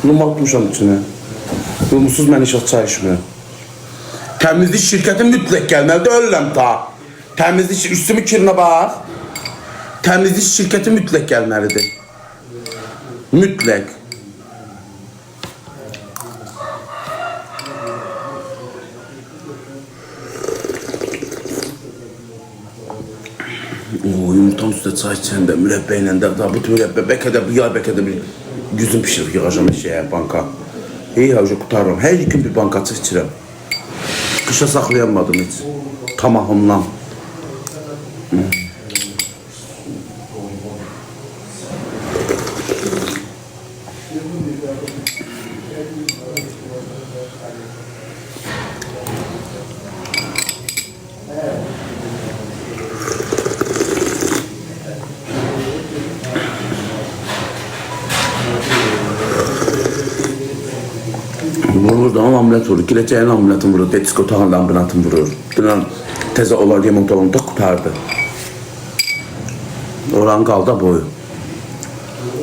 Pulumu atmışam içine. Pulumsuz mən işıq çay içmirəm. Təmizlik şirkəti mütləq gəlməlidir, ölürəm ta. Təmizlik, üstümü kirinə bax. Təmizlik şirkəti mütləq gəlməlidir. Mütləq. Yumurtanın üstüne çay içəndə, mürəbbə ilə də, bu mürəbbə, bəlkə də bu yay, bəlkə də bir yüzüm pişirib yığacam şeyə, banka. Ey havca qutarıram, hər gün bir bankacı içirəm. Qışa saxlayamadım heç. Tamahımdan. Buradan ameliyat vurur. Gireceğin ameliyatını vurur. Detisko otağında ameliyatını vurur. Dünən tezə olar remont olanda qutardı. Oranın qaldı boyu.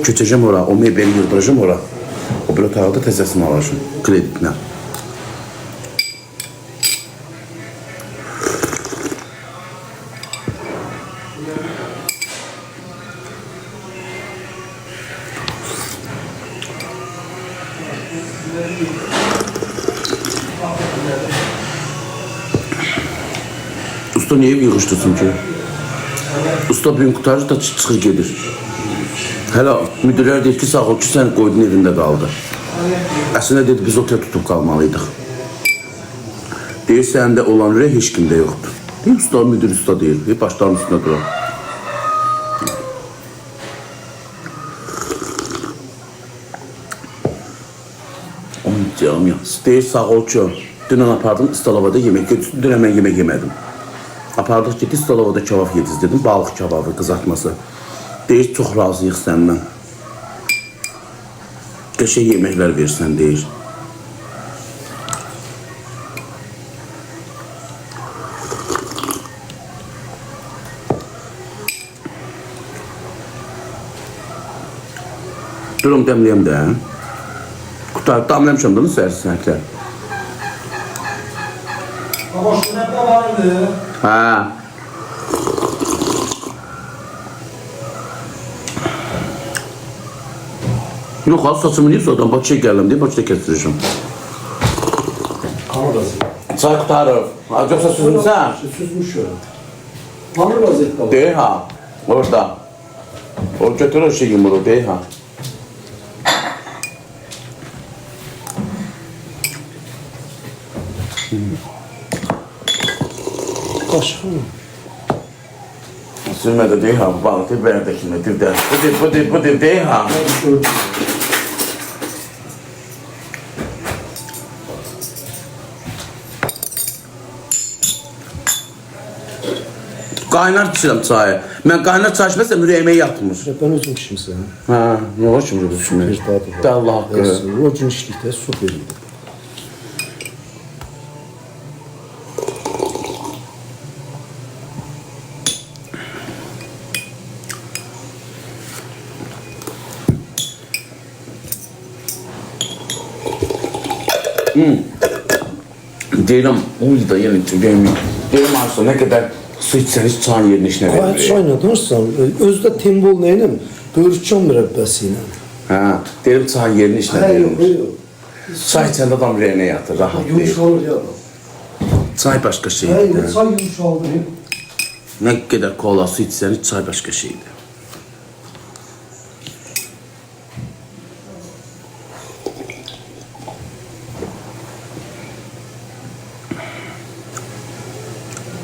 Köçəcəm ora. O mebeli yıldıracam ora. O bir otaqda tezəsini alacam. Kreditlə. Usta niye bir yığıştırsın ki? Usta bir gün qutarır da çıxır gedir. Hələ müdürlər deyir ki, sağ ol ki, sən qoydun evində qaldı. Əslində dedi, biz otel tutub qalmalıydıq. Deyir, səndə olan ürək heç kimdə yoxdur. Deyir, usta, müdür usta deyir. Deyir, başlarının üstünə durar. Onun canım ya. Deyir, sağ ol ki, dünən apardım İstalovada yemək götürdüm. Dünən mən yemək yemədim. Apardıq ki, İstalovada kebab yediz dedim, balıq kebabı, qızartması. Deyir, çox razıyıq səndən. Qəşəng yeməklər versən, deyir. Durum dəmləyəm də. Qutarıb damlamışam da, səhər səhərlər. Baba şu ne vardı? Ha. Yok az saçımı niye soğudan Bakı'ya geldim diye Bakı'da kestireceğim. Kanı vaziyette. Çay qutarıb. Yoksa süzülsən? Süzmüş öyle. Kanı vaziyette. Deyir ha. Orada. O götür o şey yumuru deyir ha. Kaşık mı? Sürmədə deyir ha. Balığı deyir bəyərdəkində. Bu deyir ha. Qaynar içirəm çayı. Mən qaynar çay içməsəm ürəyimə yatmır. Ben özüm kişimsin. Ha, ne var ki burada düşünmək? Bir tadı var. De Allah haqqı. O gün içtikdə su verildi. Deyirəm, o da yenə deyirəm, Arzu, nə qədər su içsən heç çayın yerini işinə Gayet verir. çayla danışsan, özdə tembol neyle mi? Börükcan mürəbbəsiyle. Hə, deyirəm çayın yerini işinə verir. Çay içəndə adam ürəyinə yatır, rahat deyil. Yumuşalır ya. Çay başqa şeydir. Hayır, çay yumuşaldı. Nə qədər kola su içsən, çay başqa şeydir.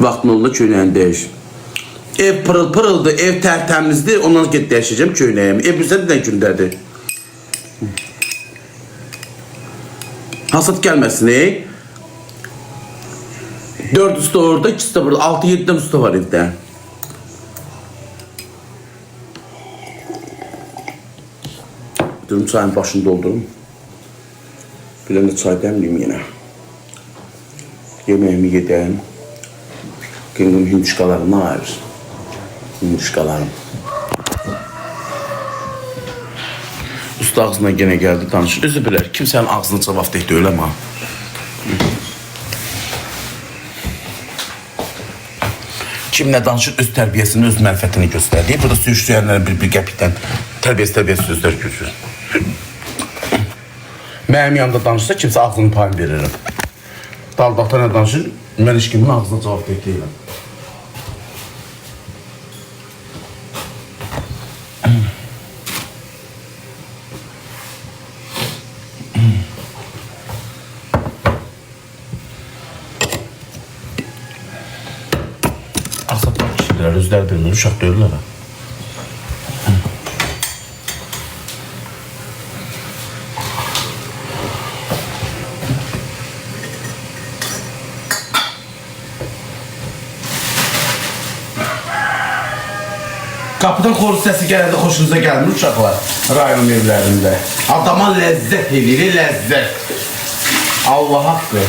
Vaxtın oldu köynəyini dəyiş. Ev pırıl pırıldı, ev tərtəmizdir, ondan get dəyişəcəm köynəyimi. Ev bizdə nə gündədir? Hasat gəlməsin, 4 usta orada, 2 usta burada, 6-7 usta var evdə. Durum çayın başını doldurum. Bir də çay dəmliyim yenə. Yemeğimi yedəm. Gündüm hindişkalarımdan ayır. Hindişkalarım. Mesut ağzına gene geldi danışır. Özü bilər, kimsənin ağzına cavab deyil, öyle mi? Kim nə danışır, öz tərbiyəsini, öz mənfətini göstərdi. Burada sürüşdürənlərin bir qəpikdən tərbiyəsi sözlər görür. Mənim yanımda danışsa, kimsə ağzını payını veririm. Dalbaqda nə danışır, mən heç kimin ağzına cavab deyiləm. Asatlar kişiler, özler bilmir, uşaq deyirlər. Kapıdan xoruz səsi gələndə xoşunuza gəlmir uşaqlar rayon evlərində. Adama ləzzət edir, ləzzət. Allah haqqı.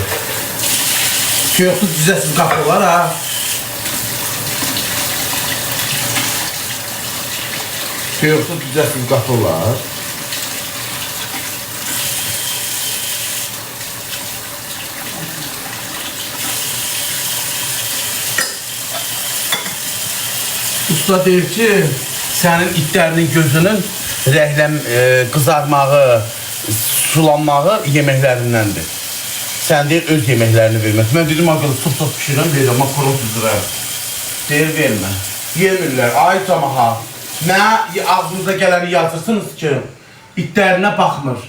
Yoxsa düzəsiz qapılar ha. Yoxsa düzəsiz qapılar. Usta deyir ki, sənin itlərinin gözünün qızarmağı, sulanmağı yeməklərindəndir. Sən deyir, öz yeməklərini vermək. Mən dedim, ağıl, top pişirəm, verirəm, makaron süzürəm. Deyir, vermə. Yemirlər, ay camaha. Nə ağzınıza gələni yazırsınız ki, itlərinə baxmır.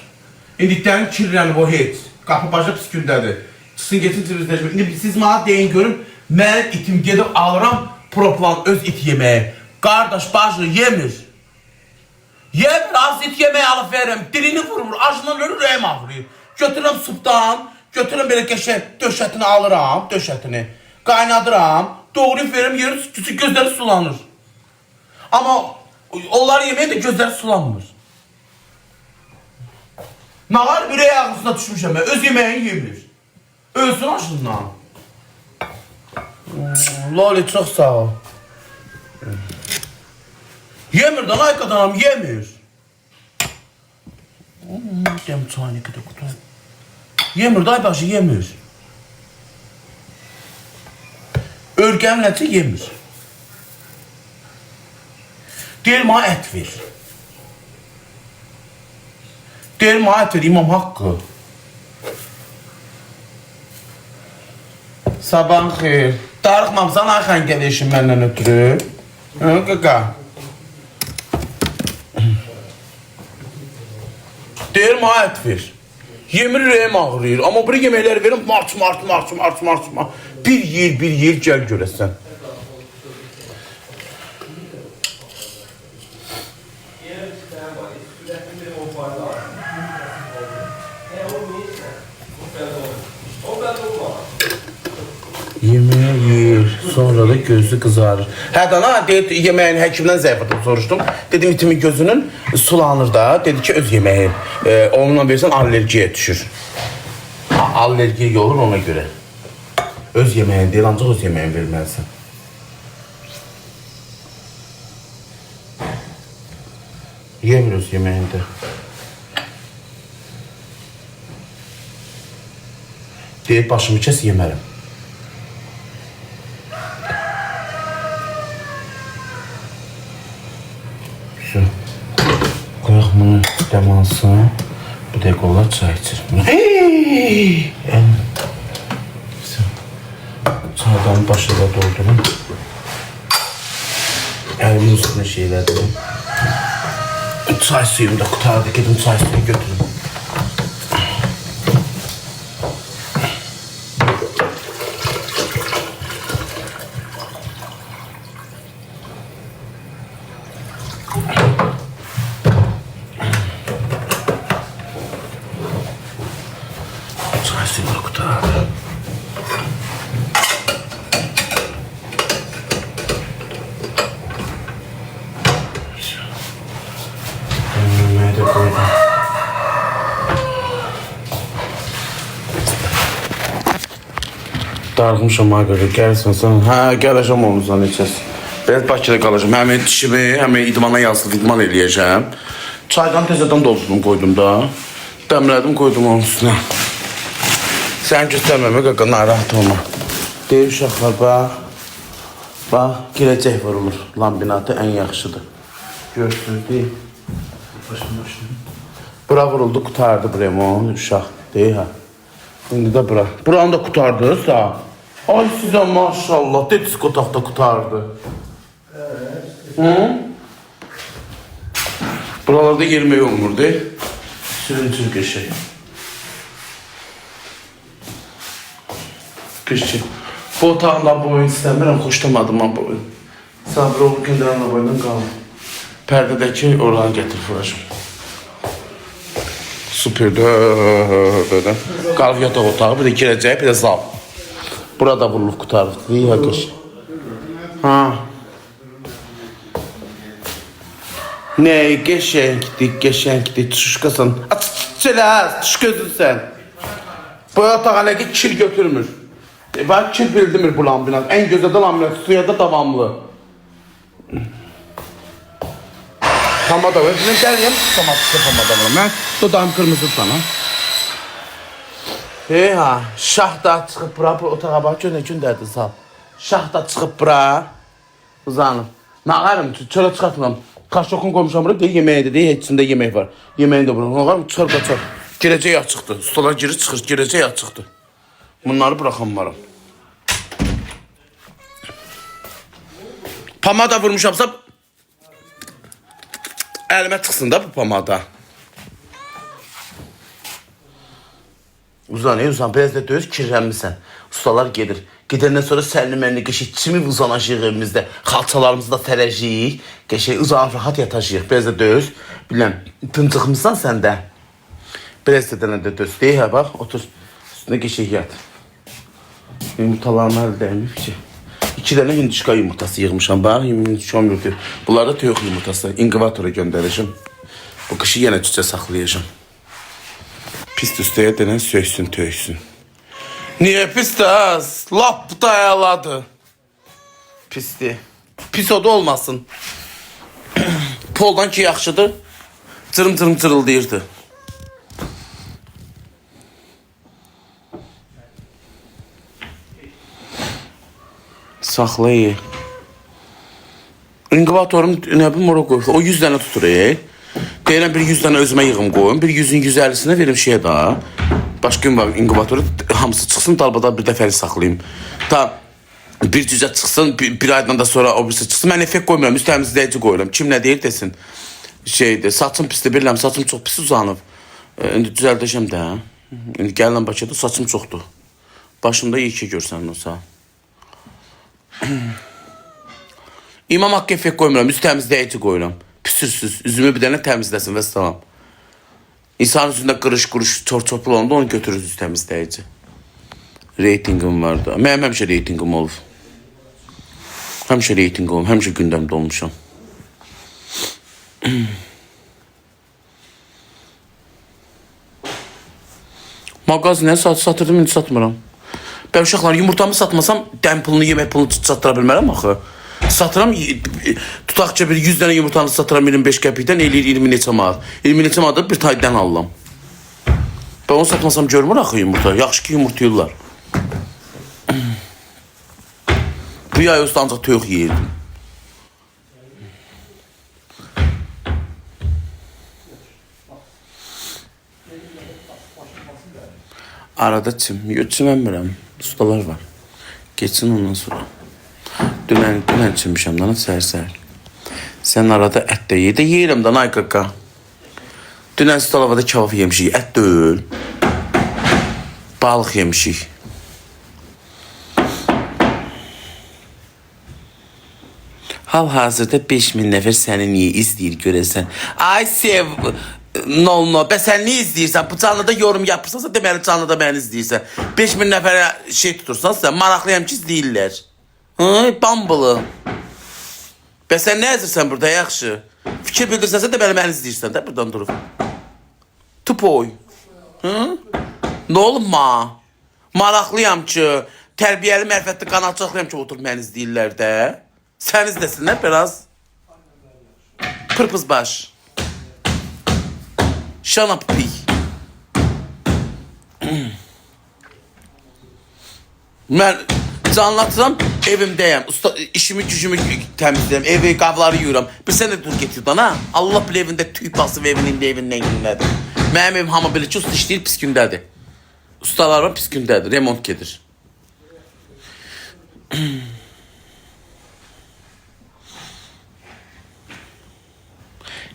İndi itlərin kirlənib o heç. Qapı başa pis gündədir. Çıxsın, geçin televizyon. İndi siz mənə deyin, görün, mən itim gedib alıram, proplan öz it yeməyi. Qardaş, bacı yemir. Yemir, az it yeməyi alıb verirəm. Dilini vurmur, acından ölür, rəyim ağrıyır. Götürürəm supdan, götürürəm belə qəşək döşətini alıram, döşətini. Qaynadıram, doğrayıb verirəm, yeri küçük gözləri sulanır. Amma onlar yeməyi də gözləri sulanmır. Nə var, ürək ağrısına düşmüşəm mən, öz yeməyini yemir. Ölsün acından. Loli, çox sağ ol. Yemir də, laykadanam, yemir. Dem çayını qədər qutayım. Yemir də, ay başı, yemir. Örgəm nəticə yemir. Deyir, mənə ət ver. Deyir, mənə ət ver, İmam Haqqı. Sabahın xeyir. Darıxmamsan, ay xəngəl eşin məndən ötürü. Qaqa. Deyir, mənə ət ver. Yemir, ürəyim ağrıyır. Amma biri yeməkləri verim, març. Bir yiyir, gəl görəsən. Yemeği yiyir, sonra da gözü kızarır. Hədana, yeməyin həkimdən zəifətini soruşdum. Dedim, itimin gözünün sulanır da. Dedi ki, öz yeməyi. Onunla versən, allergiyə düşür. Allergiya olur ona görə. Öz yeməyin deyil, ancaq öz yeməyin verməlisən. Yemir öz yeməyində. Deyir, başımı kəs, yemərəm. Qoyaq bunu demansın. Bir dəqiqə olar çay içir. Çaydan başında doldurun. Əlimin üstünə şeylədim. Çay suyumu da qutardı. Gedim çay suyunu götürün. Çay suyunu da qutardı. Yemeğe de koydum. Darıxmışam ha görə, gəlsən sən. Hə, gələcəm onunla neçəsi. Biraz Bakıda qalacam. Həm dişimi, həm idmana yazılıb idman eləyəcəm. Çaydan tezədən doldurdum, koydum da. Dəmlədim, koydum onun üstünə. Sən göstərməmə qaqa, narahat olma. Deyir uşaqlar, bax. Bax, girəcək vurulur. Laminatı ən yaxşıdır. Görürsünüz, deyil. Bura vuruldu, qutardı bremon, uşaq. Deyil, ha. İndi də bura. Buranı da qutardınız da. Ay sizə maşallah, dedisk otaqda qutardı. Hı? Buralarda yermək olmur, deyil. Sürüncül qəşək. Qəşək. Bu otağında bu oyun istəmirəm, xoşlamadım mən bu oyun. Sabri olup gündərin boyundan qalım. Pərdədəki oranı gətirib vuracam. Süperdə. Qalıb yataq otağı, bir də girəcək, bir də zal. Burada vurulub qutarıq. İyi həqiş. Ha. Ne qəşəngdir, çuşqasan. Aç gözün sən. Bu yataq hələ ki kir götürmür. Bak kir bildirmir bu laminat. En gözədə laminat, suya da davamlı. Pamada var. Bizim gəliyəm, tomatlı pamada var. Mən dodağım kırmızı sana. Hey ha, şah da çıxıb bura, bu otağa bax, gör nə gündədir sağ. Şah da çıxıb bura. Uzanıb. Nağarım, çölə çıxartmıram. Kaşokun koymuşam buraya, deyir yeməyə deyir, içində yemək var. Yeməyin də bura. Nağarım, çıxar qaçar. Girəcək açıqdır. Stola girir, çıxır, girəcək açıqdır. Bunları bıraxamaram. Pamada vurmuşamsa əlimə çıxsın da bu pamada. Uzan, biraz da döz, kirlənmirsən. Ustalar gedir. Gedəndən sonra sənli mənli qəşək kimi uzanacaq evimizdə. Xalçalarımızı da tərəcəyik. Qəşək uzanıb rahat yatacaq. Biraz da döz. Biləm, tıncıqmısan sən də. Biraz da dənə də döz. Deyək, hə, bax, otur. Üstünə qəşək yat. Yumurtalarım əl dəyməyib ki. 2 dənə hindişka yumurtası yığmışam. Bax, hindişka yumurtası. Bunlar da töyük yumurtası. İnkubatora göndərəcəm. Bu qışı yenə cücə saxlayacağım. Pis üstəyə denən söysün, töysün. Niye pis də az? Lap dayaladı. Pisdir. Pis o da olmasın. Poldan ki yaxşıdır. Cırım cırıldayırdı. Saxlayı. İnkubatorum nə bilim ora qoyur. O 100 dənə tutur. Deyirəm bir 100 dənə özümə yığım qoyum. Bir 100'ün 150'sine verim şeyə daha. Başqa gün var inkubatoru hamısı çıxsın dalbada bir dəfəli saxlayayım. Ta bir cücə çıxsın bir aydan da sonra o birisi çıxsın. Mən effekt qoymuram, üst təmizləyici qoyuram. Kim nə deyir desin. Şeydir, saçım pisdir, bilirəm, saçım çox pis uzanıb. İndi düzəldəcəm də. İndi gələn Bakıda saçım çoxdur. Başımda iyi ki görsən olsa. İmam haqqı effekt qoymuram, üst təmizləyici qoyuram. Püsürsüz, üzümü bir dənə təmizləsin və salam. İnsanın üzündə qırış, çor-çopul olanda onu götürür üst təmizləyici. Reytingim var da. Mənim həmişə reytingim olub. Həmişə reytingim olub, həmişə gündəmdə olmuşam. Mağazinə satırdım, indi satmıram. Ben uşaqlar yumurtamı satmasam dəm pulunu, yemək pulunu sattıra bilmərəm axı. Satıram, tutaq ki bir 100 dənə yumurtanı satıram 25 qəpikdən, eləyir 20 neçə manat. 20 neçə manat bir taydan alıram. Ben onu satmasam görmür axı yumurta. Yaxşı ki yumurtayırlar. Bu yay üstə ancaq töyük yeyirdim. Arada çimənmirəm. Ustalar var. Geçsin ondan sonra. Dünən çimişəm dana səhər-səhər. Sən arada ət də yeyirəm dana ay qaqqa. Dünən stalavada kebab yemişik. Ət deyil. Balıq yemişik. Hal-hazırda 5000 nəfər səni niyə izləyir görəsən? Ay sev... No, ben sen ne izləyirsən? Bu canlıda yorum yapırsansa deməli canlıda məni izləyirsən. 5000 nəfərə şey tutursan sən, maraqlıyam ki izləyirlər. Bambılı. Ben sen ne yazırsan burada yaxşı? Fikir bildirsənsə deməli məni izləyirsən də buradan durub. Tupoy. Ne olub ma? Maraqlıyam ki, tərbiyəli mərfətli qanatçılıqlıyam ki oturub məni izləyirlər də. Sən izləsinlər biraz. Pırpız baş. Cənab Bey. Mən canlatıram, evimdəyəm. Usta, işimi gücümü təmizləyəm, evi, qabları yuyuram. Bir sən də dur get yudan ha. Allah bilir evində tüy basıb evindən gündədir. Mənim evim hamı bilir ki, usta işləyir pis gündədir. Ustalar var pis gündədir, remont gedir.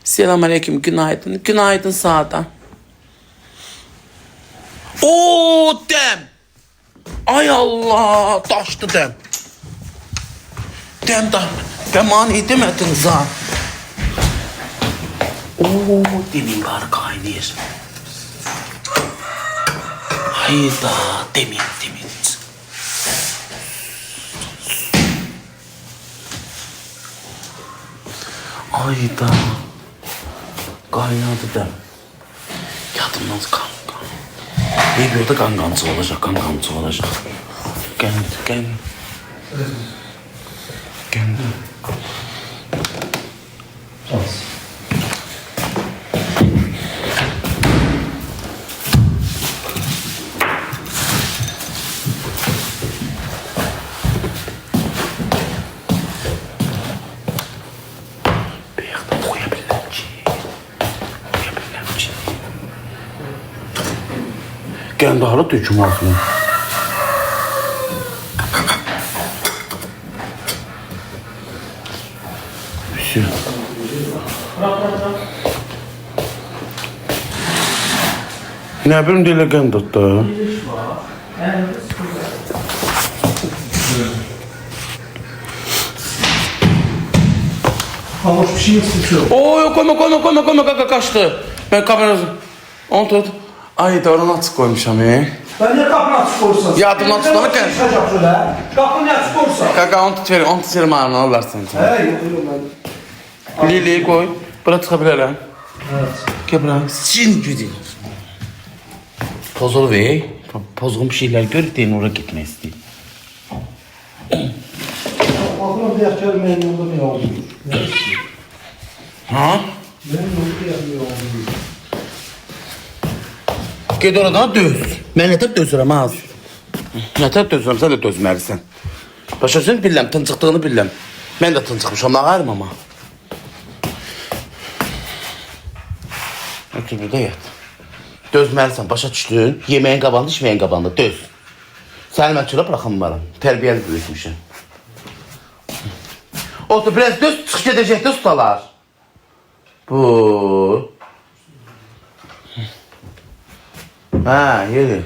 Selamünaleyküm, günaydın. Günaydın sağdan. Oo, dem. Ay Allah, taşdı dem. Dem da, mani demediniz ha. Oo, demin var kaynıyor. Hayda, demin. Hayda. Kaynadı dem. Yadımdan kan. Videoda kangancı olacak. Gel. Kendi halı döküm altına. Все. Ne bileyim delegan tuttu. Ama bir şey istiyor. Oo koyma kaçtı. Ben kamerası. Onu tut. Ay doğru açık koymuşam Ben niye kapını açık koysan? Yadımdan tutanırken. Kapını açık koysan. Kaka onu tut verim ağrını alırsın. Hey, yok ben. Lili'yi koy. Bura çıkabilirler. Evet. Gel bura. Sin güdün. Pozul ve pozgun bir şeyler görüp deyin oraya gitme isteyeyim. Bakın diğer kelmenin yolda bir oldu. Ha? Benim yolda bir oldu. Ged oradan döz. Ben nətər dözürəm az. Nətər dözürəm, sən də dözməlisən. Başa sözünü bilirəm, tıncıqdığını bilirəm. Mən də tıncıqmışam, ağarım ama. Otur burada yat. Dözməlisən, başa düşdün. Yeməyin qabağında, içməyin qabağında, döz. Səni mən çölə bıraxamıram. Tərbiyəli böyütmüşəm. Otur, biraz döz, çıx gedəcəkdə ustalar. Bu. Ha, yürü.